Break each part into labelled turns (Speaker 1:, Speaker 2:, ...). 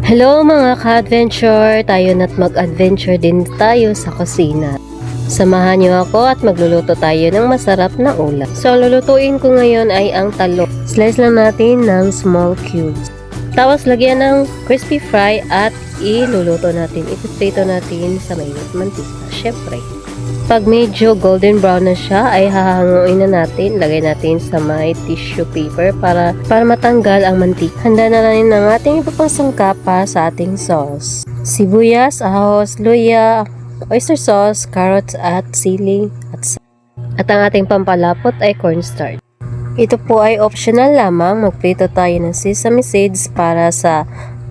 Speaker 1: Hello mga ka-adventure! Tayo na't mag-adventure din tayo sa kusina. Samahan niyo ako at magluluto tayo ng masarap na ulam. So, ang lulutuin ko ngayon ay ang talong. Slice lang natin ng small cubes. Tapos, lagyan ng crispy fry at iluluto natin. Ipiprito natin sa mainit mantika. Syempre. Pag medyo golden brown na siya, ay hahanguin na natin. Lagay natin sa may tissue paper para matanggal ang mantika. Handa na rin ang ating ipapasangkap pa sa ating sauce. Sibuyas, ahos, luya, oyster sauce, carrots at sili at ang ating pampalapot ay cornstarch. Ito po ay optional lamang. Magprito tayo ng sesame seeds para sa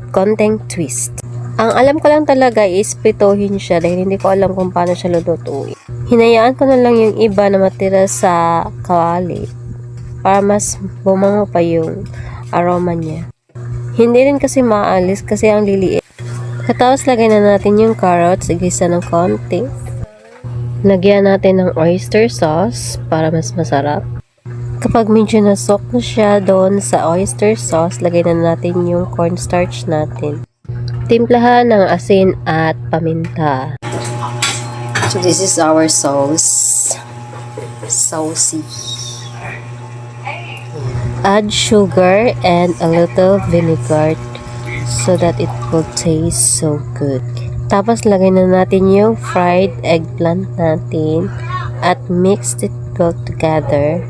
Speaker 1: konting twist. Ang alam ko lang talaga is pritohin siya dahil hindi ko alam kung paano siya lulutuin. Hinayaan ko na lang yung iba na matira sa kawali para mas bumango pa yung aroma niya. Hindi rin kasi maalis kasi ang liliit. Katapos lagay na natin yung carrots, igisa ng konti. Lagyan natin ng oyster sauce para mas masarap. Kapag medyo nasok na siya doon sa oyster sauce, lagay na natin yung cornstarch natin. Timplahan ng asin at paminta. So this is our sauce. Saucy. Add sugar and a little vinegar so that it will taste so good. Tapos lagay na natin yung fried eggplant natin at mix it well together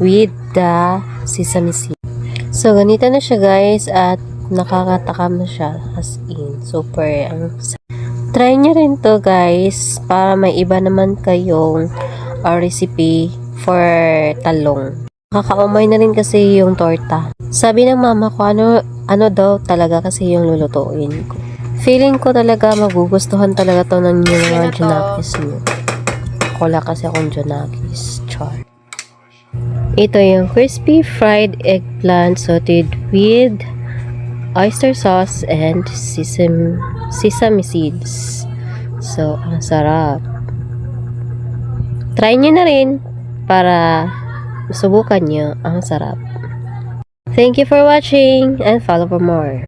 Speaker 1: with the sesame seed. So ganito na siya guys at nakakatakam na siya as in super try nyo rin to guys para may iba naman kayong recipe for talong. Nakakaumay na rin kasi yung torta. Sabi ng mama ko ano daw talaga kasi yung lulutuin ko. Feeling ko talaga magugustuhan talaga to ng mga Junakis nyo. Wala kasi akong Junakis. Char. Ito yung crispy fried eggplant sauteed with oyster sauce and sesame seeds. So, ang sarap. Try nyo na rin para masubukan nyo. Ang sarap. Thank you for watching and follow for more.